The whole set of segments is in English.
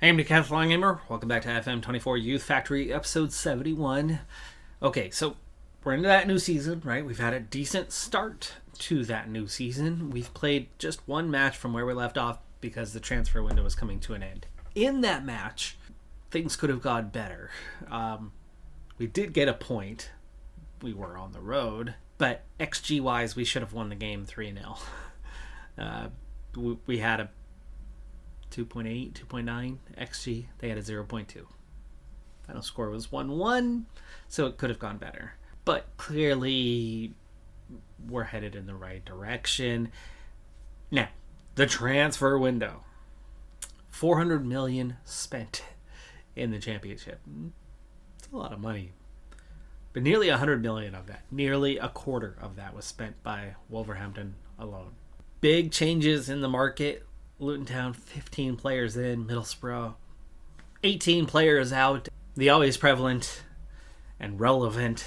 Hey, I'm Decathlon Gamer. Welcome back to FM24 Youth Factory, episode 71. Okay, so we're into that new season, right? We've had a decent start to that new season. We've played just one match from where we left off because the transfer window was coming to an end. In that match, things could have gone better. We did get a point. We were on the road, but XG-wise, we should have won the game 3-0. We had a 2.8, 2.9 XG. They had a 0.2. Final score was 1-1, so it could have gone better. But clearly, we're headed in the right direction. Now, the transfer window. 400 million spent in the championship. It's a lot of money. But nearly 100 million of that, nearly a quarter of that was spent by Wolverhampton alone. Big changes in the market. Luton Town, 15 players in. Middlesbrough, 18 players out. The always prevalent and relevant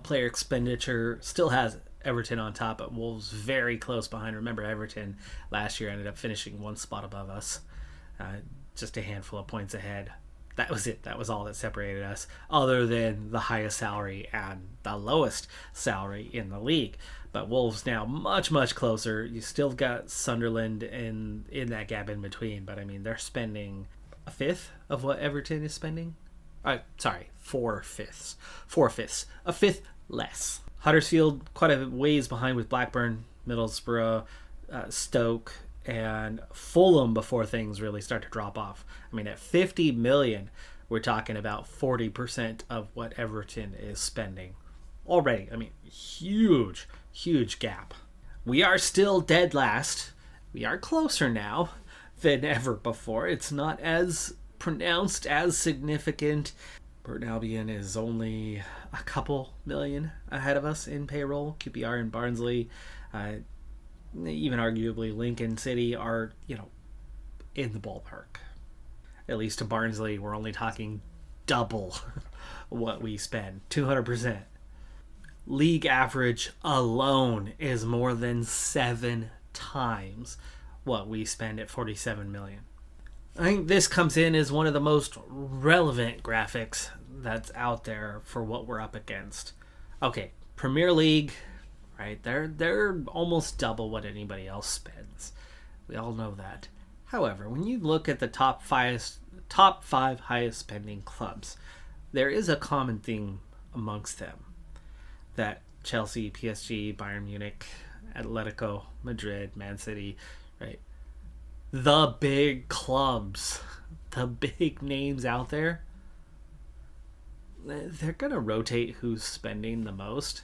player expenditure still has Everton on top, but Wolves very close behind. Remember, Everton last year ended up finishing one spot above us. Just a handful of points ahead. That was it. That was all that separated us, other than the highest salary and the lowest salary in the league. But Wolves now much, much closer. You still got Sunderland in that gap in between. But, I mean, they're spending a fifth of what Everton is spending. Four-fifths. A fifth less. Huddersfield quite a ways behind with Blackburn, Middlesbrough, Stoke, and Fulham before things really start to drop off. I mean, at 50 million, we're talking about 40% of what Everton is spending already. I mean, huge gap. We are still dead last. We are closer now than ever before. It's not as pronounced, as significant. Burton Albion is only a couple million ahead of us in payroll. QPR and Barnsley, even arguably Lincoln City are, in the ballpark. At least to Barnsley, we're only talking double what we spend, 200%. League average alone is more than 7 times what we spend at 47 million. I think this comes in as one of the most relevant graphics that's out there for what we're up against. Okay, Premier League, right? They're almost double what anybody else spends. We all know that. However, when you look at the top five highest spending clubs, there is a common theme amongst them. That Chelsea, PSG, Bayern Munich, Atletico, Madrid, Man City, right? The big clubs, the big names out there, they're going to rotate who's spending the most.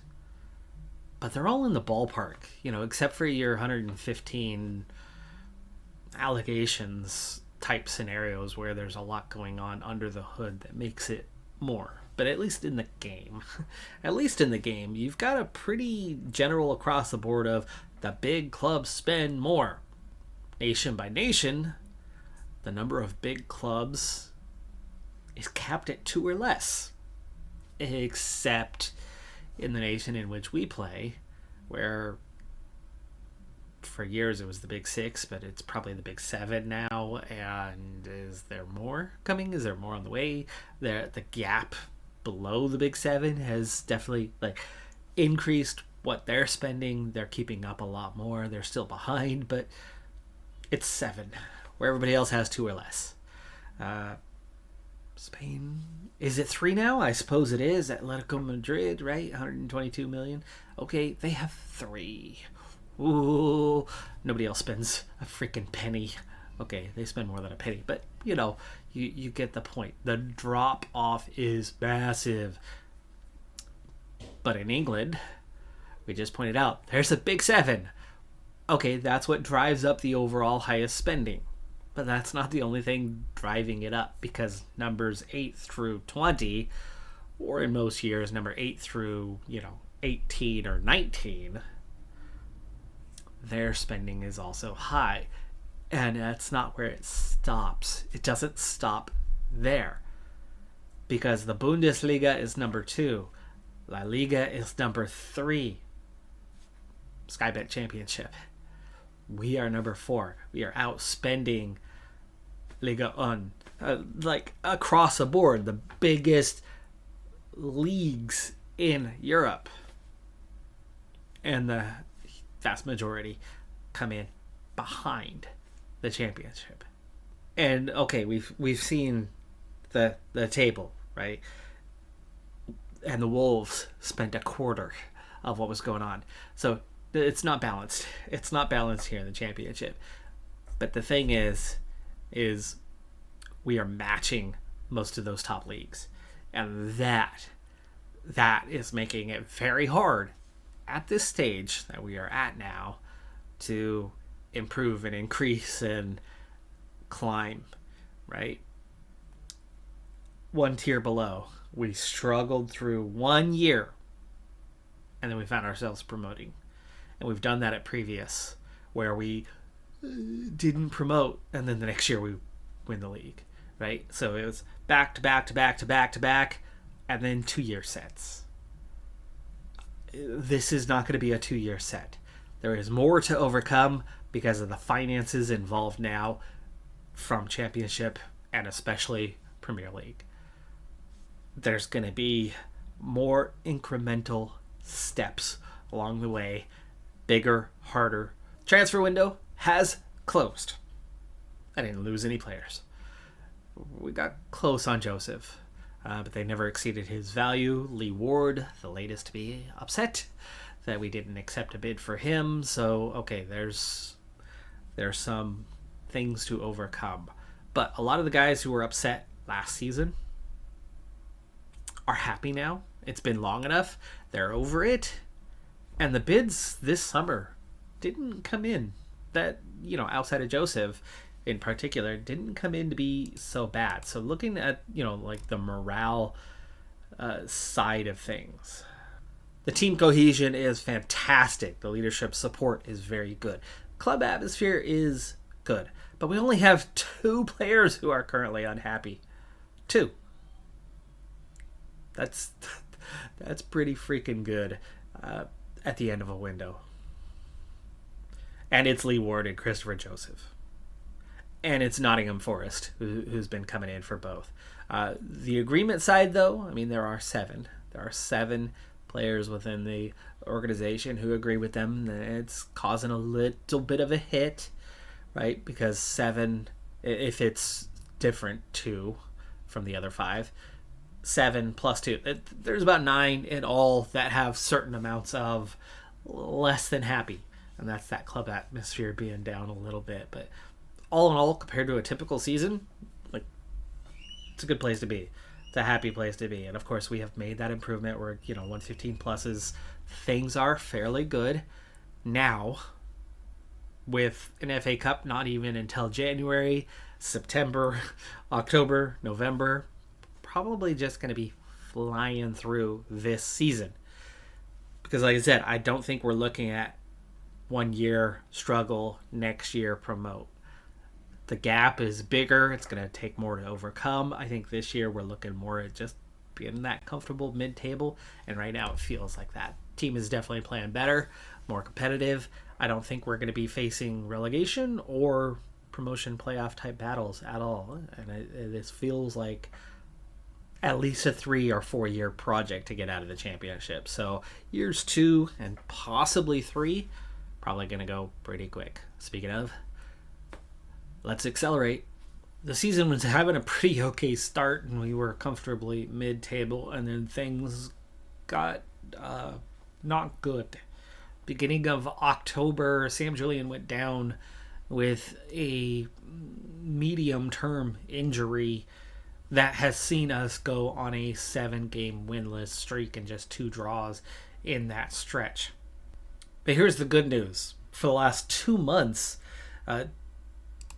But they're all in the ballpark, except for your 115 allegations type scenarios where there's a lot going on under the hood that makes it more. But at least in the game, you've got a pretty general across the board of the big clubs spend more. Nation by nation, the number of big clubs is capped at 2 or less. Except in the nation in which we play, where for years it was the Big 6, but it's probably the Big 7 now. And is there more coming? Is there more on the way? The gap below the Big 7 has definitely increased what they're spending. They're keeping up a lot more. They're still behind, but it's 7, where everybody else has 2 or less. Spain, is it 3 now? I suppose it is. Atletico Madrid, right? 122 million. Okay, they have 3. Ooh, nobody else spends a freaking penny. Okay, they spend more than a penny, but you get the point. The drop off is massive. But in England, we just pointed out, there's a Big 7. Okay, that's what drives up the overall highest spending. But that's not the only thing driving it up, because numbers 8 through 20, or in most years, number 8 through, 18 or 19, their spending is also high. And that's not where it stops. It doesn't stop there. Because the Bundesliga is number 2. La Liga is number 3. Sky Bet Championship. We are number 4. We are outspending Liga 1, like across the board, the biggest leagues in Europe, and the vast majority come in behind the championship. And okay, we've seen the table, right? And the Wolves spent a quarter of what was going on. So it's not balanced. It's not balanced here in the championship. But the thing is we are matching most of those top leagues. And that is making it very hard at this stage that we are at now to improve and increase and climb, right? One tier below, we struggled through 1 year, and then we found ourselves promoting. And we've done that at previous, where we didn't promote, and then the next year we win the league, right? So it was back to back to back to back to back, and then 2-year sets. This is not going to be a 2-year set. There is more to overcome because of the finances involved now from Championship and especially Premier League. There's going to be more incremental steps along the way, bigger, harder. Transfer window has closed. I didn't lose any players. We got close on Joseph, but they never exceeded his value. Lee Ward, the latest to be upset that we didn't accept a bid for him. So, okay, there's some things to overcome. But a lot of the guys who were upset last season are happy now. It's been long enough. They're over it. And the bids this summer didn't come in that, outside of Joseph in particular, didn't come in to be so bad. So looking at, like the morale side of things, the team cohesion is fantastic. The leadership support is very good. Club atmosphere is good. But we only have 2 players who are currently unhappy. 2. That's pretty freaking good at the end of a window. And it's Lee Ward and Christopher Joseph. And it's Nottingham Forest, who's been coming in for both. The agreement side, though, there are 7. There are 7 players within the organization who agree with them. It's causing a little bit of a hit, right? Because 7, if it's different 2 from the other 5, 7 plus 2, there's about 9 in all that have certain amounts of less than happy. And that's that club atmosphere being down a little bit. But all in all, compared to a typical season, it's a good place to be. It's a happy place to be. And of course, we have made that improvement. We're, 115 pluses. Things are fairly good now, with an FA Cup not even until January, September, October, November. Probably just going to be flying through this season. Because like I said, I don't think we're looking at 1 year struggle, next year promote. The gap is bigger. It's going to take more to overcome. I think this year we're looking more at just being that comfortable mid-table. And right now it feels like that. Team is definitely playing better, more competitive. I don't think we're going to be facing relegation or promotion playoff type battles at all. And this feels like at least a 3 or 4 year project to get out of the championship. So years 2 and possibly 3, probably going to go pretty quick. Speaking of, let's accelerate. The season was having a pretty okay start, and we were comfortably mid-table, and then things got not good. Beginning of October, Sam Julian went down with a medium-term injury that has seen us go on a 7-game winless streak and just 2 draws in that stretch. But here's the good news. For the last 2 months,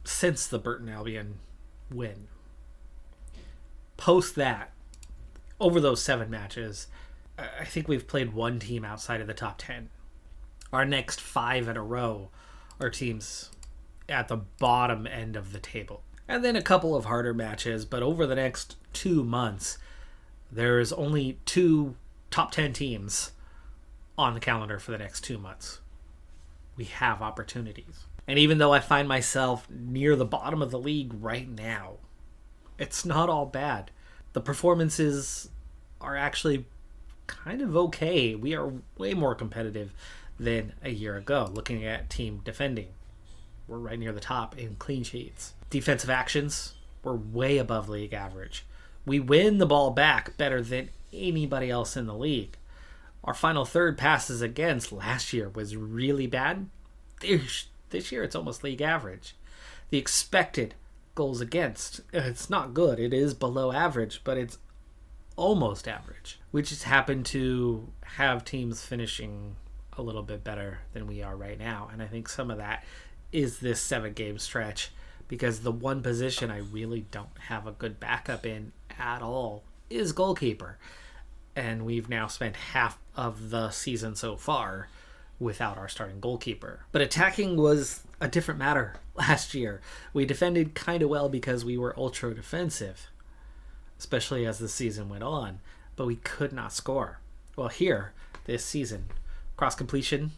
since the Burton Albion win, post that, over those 7 matches, I think we've played 1 team outside of the top 10. Our next 5 in a row are teams at the bottom end of the table. And then a couple of harder matches, but over the next 2 months, there's only 2 top 10 teams on the calendar for the next 2 months. We have opportunities. And even though I find myself near the bottom of the league right now, It's not all bad. The performances are actually kind of okay. We are way more competitive than a year ago. Looking at team defending, we're right near the top in clean sheets. Defensive actions, we're way above league average. We win the ball back better than anybody else in the league. Our final third passes against last year was really bad. This year it's almost league average. The expected goals against, it's not good. It is below average, but it's almost average. We just happen to have teams finishing a little bit better than we are right now. And I think some of that is this 7-game stretch, because the one position I really don't have a good backup in at all is goalkeeper. And we've now spent half of the season so far without our starting goalkeeper. But attacking was a different matter last year. We defended kind of well because we were ultra defensive, especially as the season went on, but we could not score. Well, here, this season, cross completion,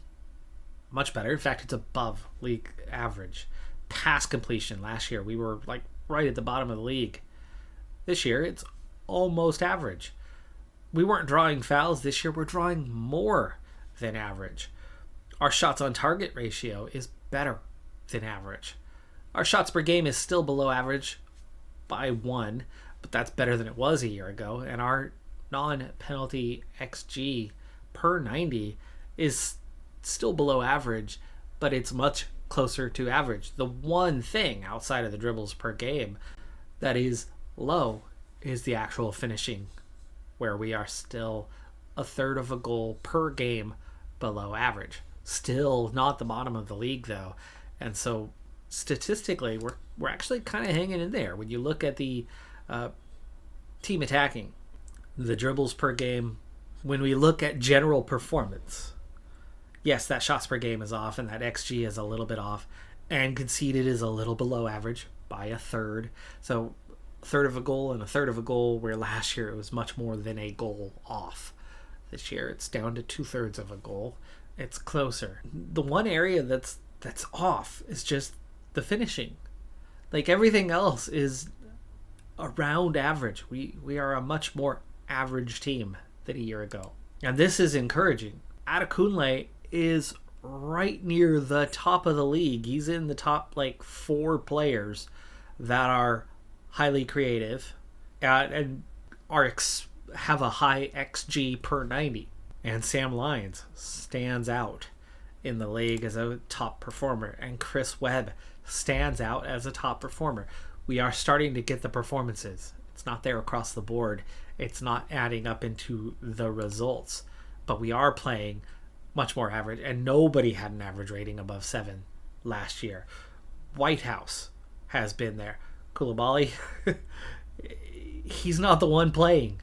much better. In fact, it's above league average. Pass completion last year, we were like right at the bottom of the league. This year, it's almost average. We weren't drawing fouls. This year, we're drawing more than average. Our shots on target ratio is better than average. Our shots per game is still below average by 1, but that's better than it was a year ago. And our non-penalty XG per 90 is still below average, but it's much closer to average. The one thing outside of the dribbles per game that is low is the actual finishing, where we are still a third of a goal per game below average. Still not the bottom of the league, though. And so statistically, we're actually kind of hanging in there. When you look at the team attacking, the dribbles per game, when we look at general performance, yes, that shots per game is off and that XG is a little bit off, and conceded is a little below average by a third. So a third of a goal and a third of a goal, where last year it was much more than a goal off. This year it's down to 2/3 of a goal. It's closer. The one area that's off is just the finishing. Like, everything else is around average. We are a much more average team than a year ago. And this is encouraging. Adekunle is right near the top of the league. He's in the top 4 players that are highly creative and have a high XG per 90. And Sam Lyons stands out in the league as a top performer, and Chris Webb stands out as a top performer. We are starting to get the performances. It's not there across the board. It's not adding up into the results, but we are playing much more average, and nobody had an average rating above 7 last year. Whitehouse has been there. Koulibaly, he's not the one playing.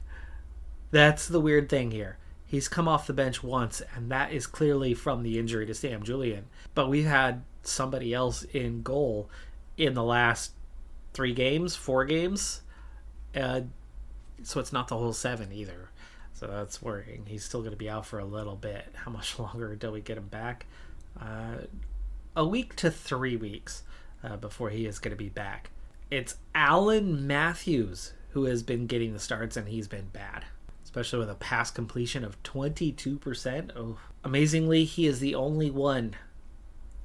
That's the weird thing here. He's come off the bench once, and that is clearly from the injury to Sam Julian. But we've had somebody else in goal in the last 4 games. So it's not the whole 7 either. So that's worrying. He's still going to be out for a little bit. How much longer until we get him back? A week to 3 weeks before he is going to be back. It's Alan Matthews who has been getting the starts, and he's been bad, especially with a pass completion of 22%. Oh, amazingly, he is the only one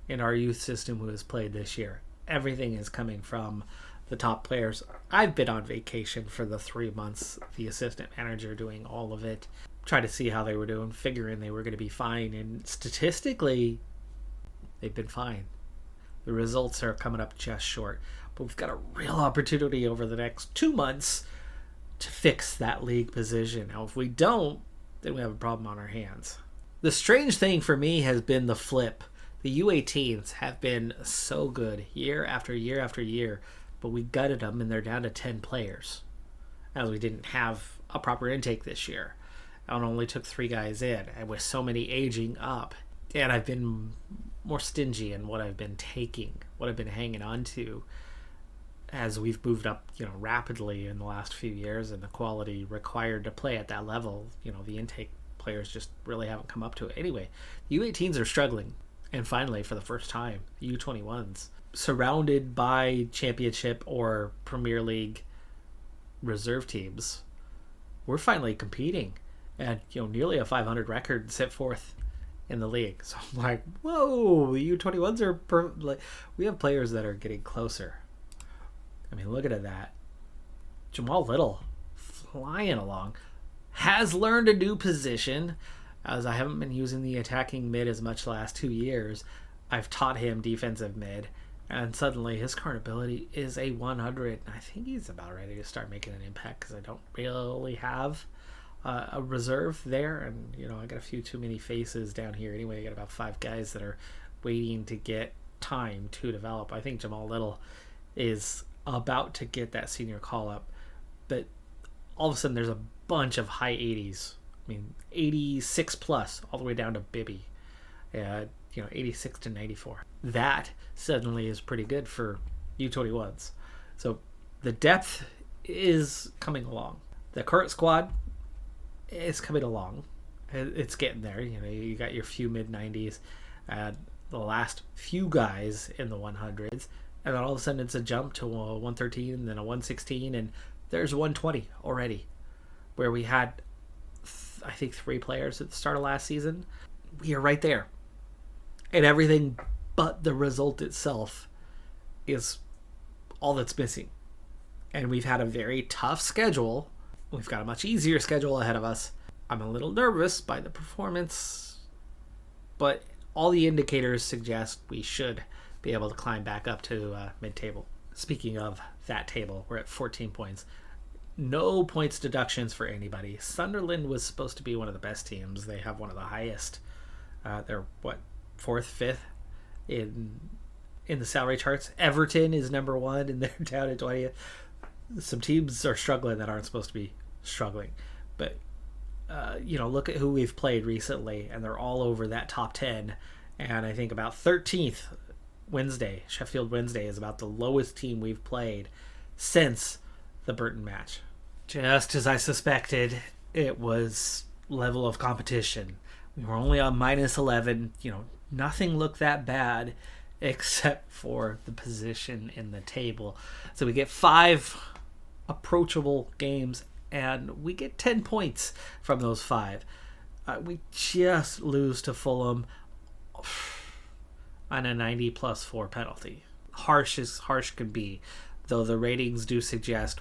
in our youth system who has played this year. Everything is coming from the top players. I've been on vacation for the 3 months, the assistant manager doing all of it, trying to see how they were doing, figuring they were going to be fine, and statistically, they've been fine. The results are coming up just short, but we've got a real opportunity over the next 2 months to fix that league position. Now, if we don't, then we have a problem on our hands. The strange thing for me has been the flip. The U18s have been so good year after year after year, but we gutted them and they're down to 10 players, as we didn't have a proper intake this year. I only took 3 guys in, and with so many aging up, and I've been more stingy in what I've been taking, what I've been hanging on to, as we've moved up, rapidly in the last few years, and the quality required to play at that level, the intake players just really haven't come up to it. Anyway, the U18s are struggling, and finally, for the first time, the U21s, surrounded by championship or Premier League reserve teams, we're finally competing, and nearly a 500 record set forth in the league. So I'm like, whoa, the U21s are we have players that are getting closer. I mean, look at that. Jamal Little flying along, has learned a new position, as I haven't been using the attacking mid as much the last 2 years. I've taught him defensive mid, and suddenly his current ability is a 100. I think he's about ready to start making an impact, because I don't really have a reserve there, and I got a few too many faces down here anyway. I got about 5 guys that are waiting to get time to develop. I think Jamal Little is about to get that senior call up, but all of a sudden there's a bunch of high 80s. I mean, 86 plus all the way down to Bibby, 86 to 94. That suddenly is pretty good for U21s. So the depth is coming along. The current squad is coming along. It's getting there. You got your few mid 90s, the last few guys in the 100s, and then all of a sudden it's a jump to a 113 and then a 116, and there's 120 already, where we had I think 3 players at the start of last season. We are right there, and everything but the result itself is all that's missing. And we've had a very tough schedule. We've got a much easier schedule ahead of us. I'm a little nervous by the performance, but all the indicators suggest we should be able to climb back up to mid-table. Speaking of that table, we're at 14 points. No points deductions for anybody. Sunderland was supposed to be one of the best teams. They have one of the highest. They're 4th, 5th in the salary charts. Everton is number 1, and they're down at 20th. Some teams are struggling that aren't supposed to be struggling. But, look at who we've played recently, and they're all over that top 10. And I think about 13th, Sheffield Wednesday, is about the lowest team we've played since the Burton match. Just as I suspected, it was level of competition. We were only on minus 11. Nothing looked that bad except for the position in the table. So we get 5 approachable games, and we get 10 points from those 5. We just lose to Fulham on a 90+4 penalty. Harsh as harsh could be, though the ratings do suggest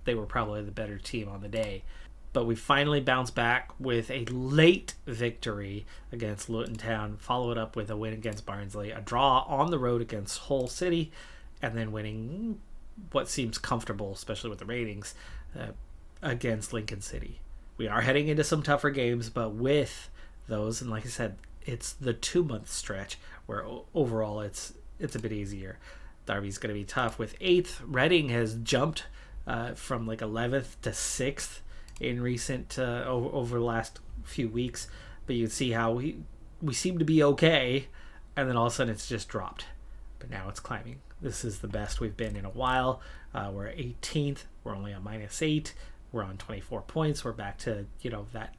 they were probably the better team on the day. But we finally bounced back with a late victory against Luton Town, follow it up with a win against Barnsley, a draw on the road against Hull City, and then winning what seems comfortable, especially with the ratings, against Lincoln City. We are heading into some tougher games, but with those, and like I said, it's the 2-month stretch where overall it's a bit easier. Derby's going to be tough. With 8th, Reading has jumped from 11th to 6th in recent over the last few weeks, but you can see how we seem to be okay, and then all of a sudden it's just dropped. But now it's climbing. This is the best we've been in a while. We're 18th. We're only on -8. We're on 24 points. We're back to that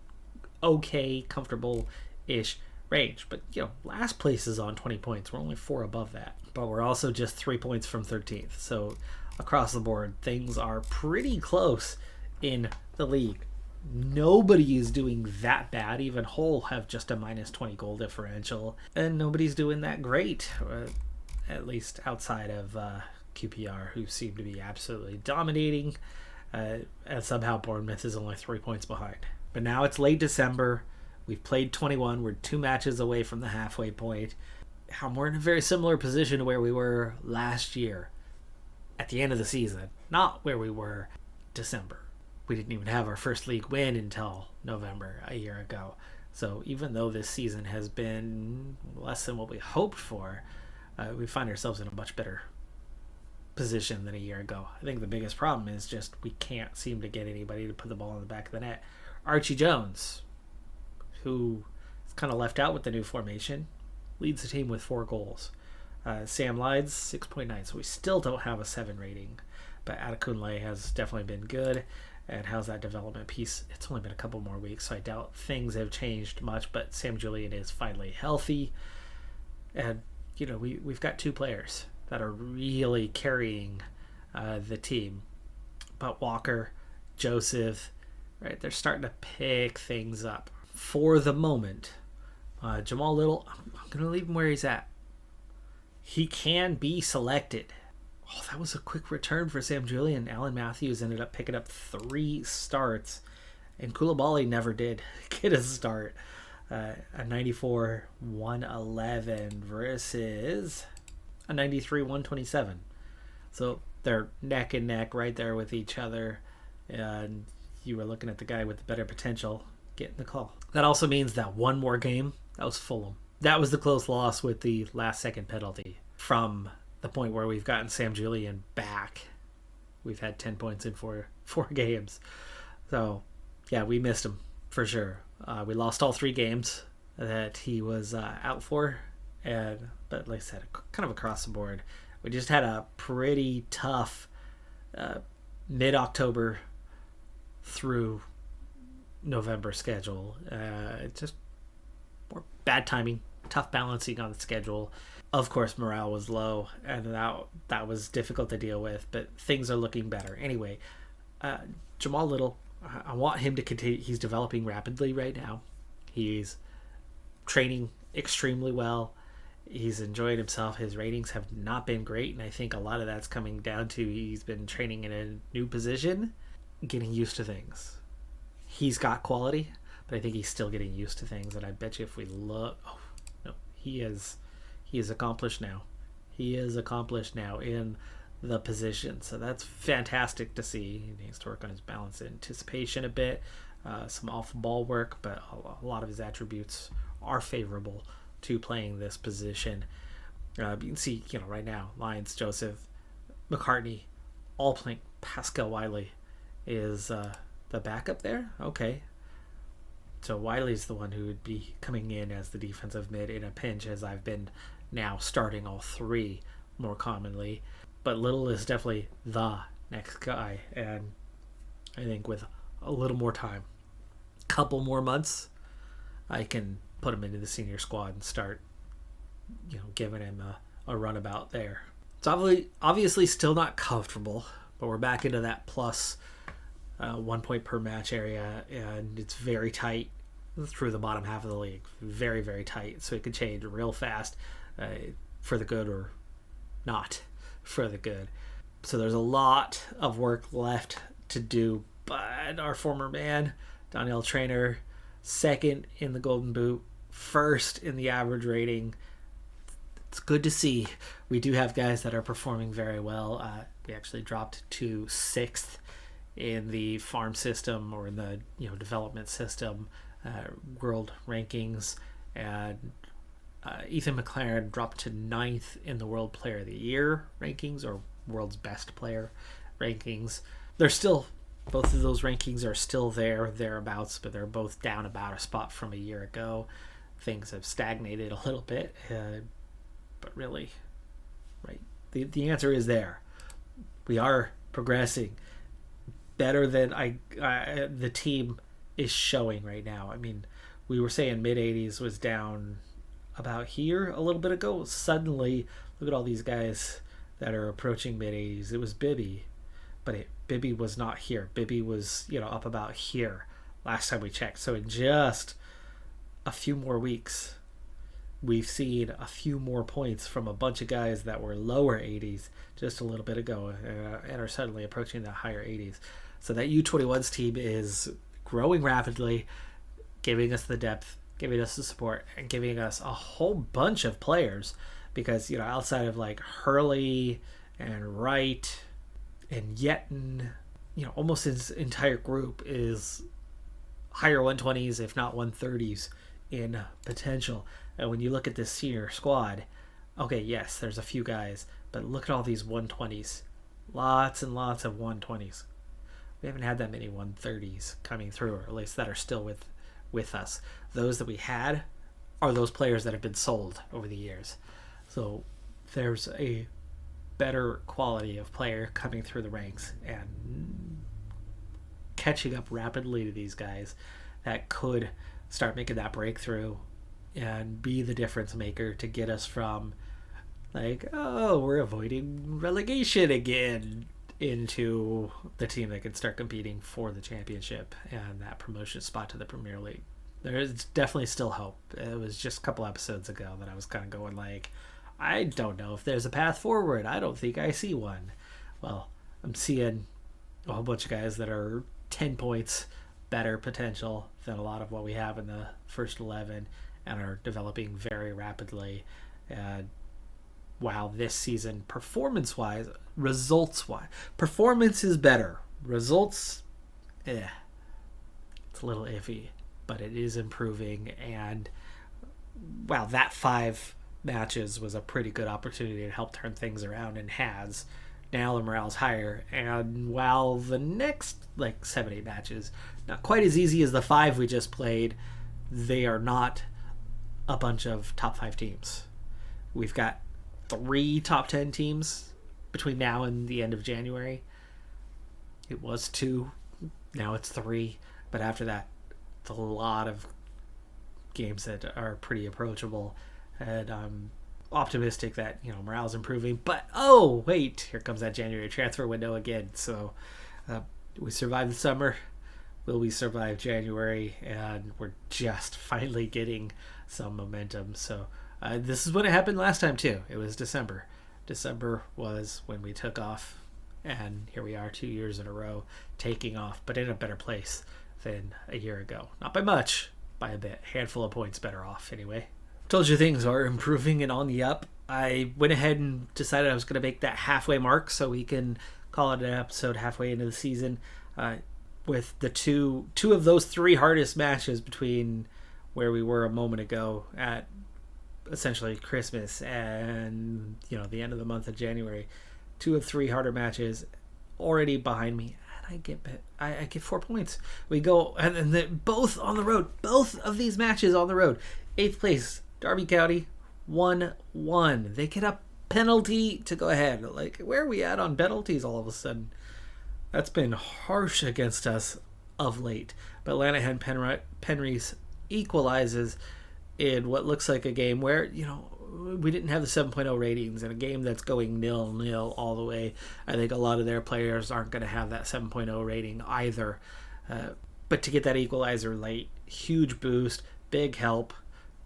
okay, comfortable-ish range. But last place is on 20 points. We're only 4 above that, but we're also just 3 points from 13th. So across the board, things are pretty close in the league. Nobody is doing that bad. Even Hull have just a -20 goal differential, and nobody's doing that great, at least outside of QPR, who seem to be absolutely dominating, and somehow Bournemouth is only 3 points behind. But now it's late December. We've played 21. We're 2 matches away from the halfway point. We're in a very similar position to where we were last year at the end of the season, not where we were December. We didn't even have our first league win until November a year ago. So even though this season has been less than what we hoped for, we find ourselves in a much better position than a year ago. I think the biggest problem is just we can't seem to get anybody to put the ball in the back of the net. Archie Jones, who is kind of left out with the new formation, leads the team with 4 goals. Sam Lydes, 6.9, so we still don't have a 7 rating. But Adekunle has definitely been good. And how's that development piece? It's only been a couple more weeks, so I doubt things have changed much, but Sam Julian is finally healthy. And, we've got 2 players that are really carrying the team. But Walker Joseph, right? They're starting to pick things up. For the moment, Jamal Little, I'm going to leave him where he's at. He can be selected. Oh, that was a quick return for Sam Julian. Alan Matthews ended up picking up 3 starts, and Koulibaly never did get a start. A 94-111 versus a 93-127. So they're neck and neck right there with each other, and you were looking at the guy with the better potential getting the call. That also means that one more game, that was Fulham. That was the close loss with the last second penalty. From the point where we've gotten Sam Julian back, we've had 10 points in four games. So, yeah, we missed him for sure. We lost all 3 games that he was out for. But like I said, kind of across the board. We just had a pretty tough mid-October through November schedule. Just more bad timing, tough balancing on the schedule. Of course, morale was low, and that was difficult to deal with, but things are looking better. Anyway, Jamal Little, I want him to continue. He's developing rapidly right now. He's training extremely well. He's enjoying himself. His ratings have not been great, and I think a lot of that's coming down to he's been training in a new position, getting used to things. He's got quality, but I think he's still getting used to things, and I bet you if we look... Oh, no, he is accomplished now. He is accomplished now in the position. So that's fantastic to see. He needs to work on his balance and anticipation a bit, some off-ball work, but a lot of his attributes are favorable to playing this position. You can see, right now, Lyons, Joseph, McCartney, all playing. Pascal Wiley is the backup there? Okay. So Wiley's the one who would be coming in as the defensive mid in a pinch, as I've been now starting all 3 more commonly. But Little is definitely the next guy, and I think with a little more time, couple more months, I can put him into the senior squad and start giving him a runabout there. It's obviously still not comfortable, but we're back into that plus 1 point per match area, and it's very tight through the bottom half of the league. Very, very tight, so it could change real fast for the good or not for the good. So there's a lot of work left to do, but our former man, Daniel Trainer, 2nd in the Golden Boot, 1st in the average rating. It's good to see. We do have guys that are performing very well. We actually dropped to 6th in the farm system, or in the development system world rankings, and Ethan McLaren dropped to 9th in the World Player of the Year rankings, or World's Best Player rankings. They're still, both of those rankings are still thereabouts, but they're both down about a spot from a year ago. Things have stagnated a little bit, but really, right? The answer is there. We are progressing better than the team is showing right now. I mean, we were saying mid-80s was down about here a little bit ago. Suddenly, look at all these guys that are approaching mid-80s. It was Bibby, but Bibby was not here. Bibby was, up about here last time we checked. So in just a few more weeks, we've seen a few more points from a bunch of guys that were lower 80s just a little bit ago, and are suddenly approaching the higher 80s. So that U21s team is growing rapidly, giving us the depth, giving us the support, and giving us a whole bunch of players, because outside of like Hurley and Wright and Yetton, almost his entire group is higher 120s, if not 130s in potential. And when you look at this senior squad, okay, yes, there's a few guys, but look at all these 120s. Lots and lots of 120s. We haven't had that many 130s coming through, or at least that are still with us. Those that we had are those players that have been sold over the years. So there's a better quality of player coming through the ranks and catching up rapidly to these guys that could start making that breakthrough and be the difference maker to get us from like, oh, we're avoiding relegation again, into the team that can start competing for the championship and that promotion spot to the Premier League. There is definitely still hope. It was just a couple episodes ago that I was kind of going like, I don't know if there's a path forward. I don't think I see one. Well, I'm seeing a whole bunch of guys that are 10 points better potential than a lot of what we have in the first 11 and are developing very rapidly. And wow, this season, performance-wise, results-wise, performance is better. Results, it's a little iffy, but it is improving. And wow, that 5 matches was a pretty good opportunity to help turn things around, and has. Now the morale's higher, and while the next 7-8 matches not quite as easy as the 5 we just played, they are not a bunch of top 5 teams. We've got 3 top 10 teams between now and the end of January. It was 2, now it's 3, but after that it's a lot of games that are pretty approachable, and I'm optimistic that morale's improving. But oh wait, here comes that January transfer window again. So we survived the summer. Will we survive January? And we're just finally getting some momentum. So this is what happened last time too. It was December. December was when we took off, and here we are 2 years in a row taking off, but in a better place than a year ago. Not by much, by a bit. Handful of points better off anyway. Told you things are improving and on the up. I went ahead and decided I was going to make that halfway mark so we can call it an episode halfway into the season, with the two of those 3 hardest matches between where we were a moment ago at essentially Christmas and the end of the month of January. 2 of 3 harder matches already behind me, and I get 4 points. We go and both on the road. Both of these matches on the road. 8th place, Derby County, 1-1. They get a penalty to go ahead. Where are we at on penalties all of a sudden? That's been harsh against us of late. But Lanahan Penrith equalizes in what looks like a game where, we didn't have the 7.0 ratings, in a game that's going 0-0 all the way. I think a lot of their players aren't going to have that 7.0 rating either. But to get that equalizer late, huge boost, big help.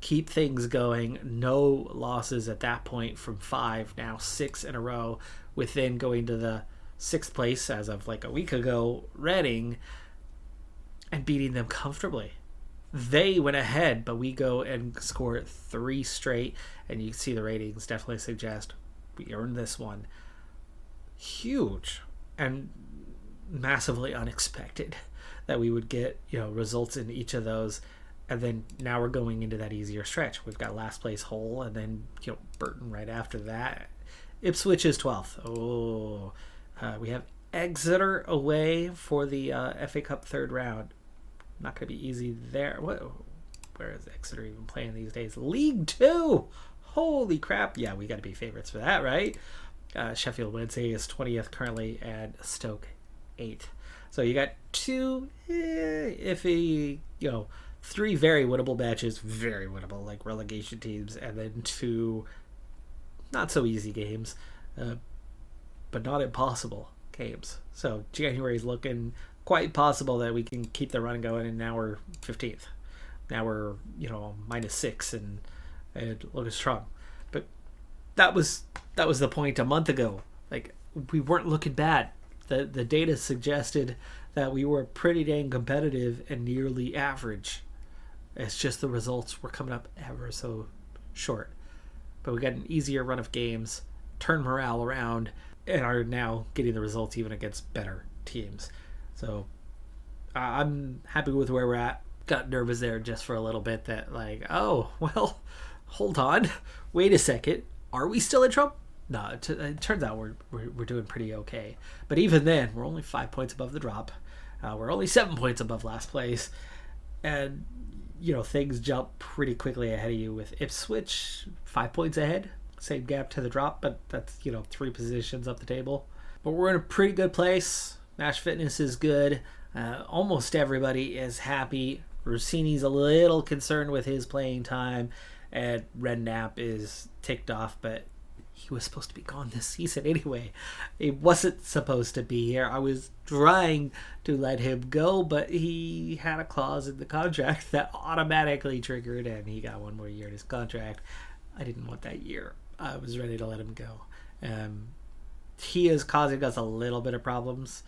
Keep things going. No losses at that point from 5, now 6 in a row, within going to the 6th place as of a week ago, Reading, and beating them comfortably. They went ahead, but we go and score 3 straight, and you can see the ratings definitely suggest we earned this one. Huge and massively unexpected that we would get results in each of those. And then now we're going into that easier stretch. We've got last place Hull, and then Burton right after that. Ipswich is 12th. We have Exeter away for the FA Cup 3rd round. Not going to be easy there. Where is Exeter even playing these days? League 2! Holy crap. Yeah, we got to be favorites for that, right? Sheffield Wednesday is 20th currently, and Stoke 8th. So you got 2 iffy, 3 very winnable matches, very winnable, relegation teams, and then 2 not so easy games, but not impossible games. So January's looking quite possible that we can keep the run going, and now we're 15th. Now we're, -6 and looking strong. But that was the point a month ago. We weren't looking bad. The data suggested that we were pretty dang competitive and nearly average. It's just the results were coming up ever so short. But we got an easier run of games, turned morale around, and are now getting the results even against better teams. So I'm happy with where we're at. Got nervous there just for a little bit that hold on. Wait a second. Are we still in trouble? No, it turns out we're doing pretty okay. But even then, we're only 5 points above the drop. We're only 7 points above last place. And things jump pretty quickly ahead of you with Ipswich 5 points ahead. Same gap to the drop, but that's 3 positions up the table. But we're in a pretty good place. Match fitness is good. Almost everybody is happy. Rossini's a little concerned with his playing time, and Redknapp is ticked off, but he was supposed to be gone this season anyway. He wasn't supposed to be here. I was trying to let him go, but he had a clause in the contract that automatically triggered, and he got one more year in his contract. I didn't want that year. I was ready to let him go. He is causing us a little bit of problems.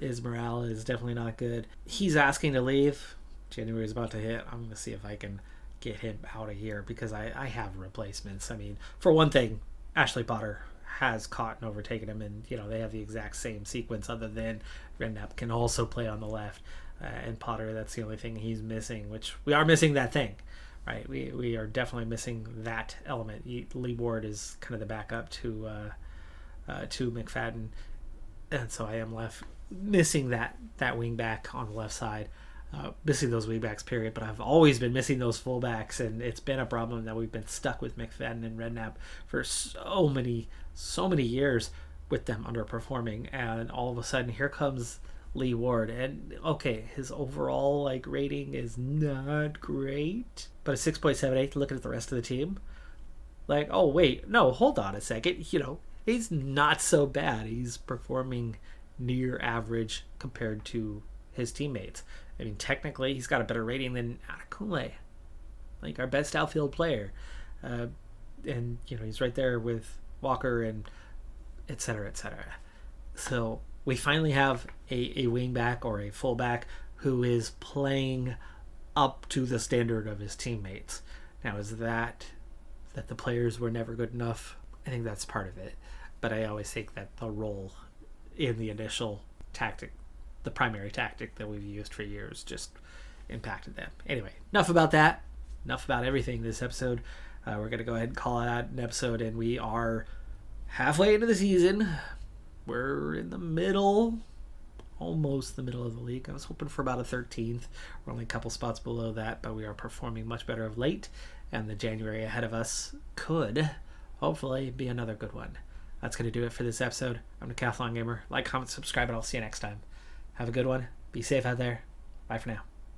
His morale is definitely not good. He's asking to leave. January is about to hit. I'm going to see if I can get him out of here because I have replacements. I mean, for one thing, Ashley Potter has caught and overtaken him, and they have the exact same sequence other than Redknapp can also play on the left, and Potter, that's the only thing he's missing, which we are missing that thing, right? We are definitely missing that element. Lee Ward is kind of the backup to McFadden, and so I am left missing that wing back on the left side. Missing those wingbacks, period. But I've always been missing those fullbacks, and it's been a problem that we've been stuck with McFadden and Redknapp for so many years with them underperforming. And all of a sudden, here comes Lee Ward, and okay, his overall rating is not great, but a 6.78. Looking at the rest of the team, oh wait, no, hold on a second. He's not so bad. He's performing near average compared to his teammates. I mean, technically, he's got a better rating than Akinkunle, our best outfield player. And, he's right there with Walker and et cetera, et cetera. So we finally have a wingback or a fullback who is playing up to the standard of his teammates. Now, is that the players were never good enough? I think that's part of it. But I always think that the role in the initial tactic, the primary tactic that we've used for years, just impacted them. Anyway, enough about that. Enough about everything this episode. We're going to go ahead and call it out an episode, and we are halfway into the season. We're in the middle, almost the middle of the league. I was hoping for about a 13th. We're only a couple spots below that, but we are performing much better of late, and the January ahead of us could hopefully be another good one. That's going to do it for this episode. I'm Decathlon Gamer. Like, comment, subscribe, and I'll see you next time. Have a good one. Be safe out there. Bye for now.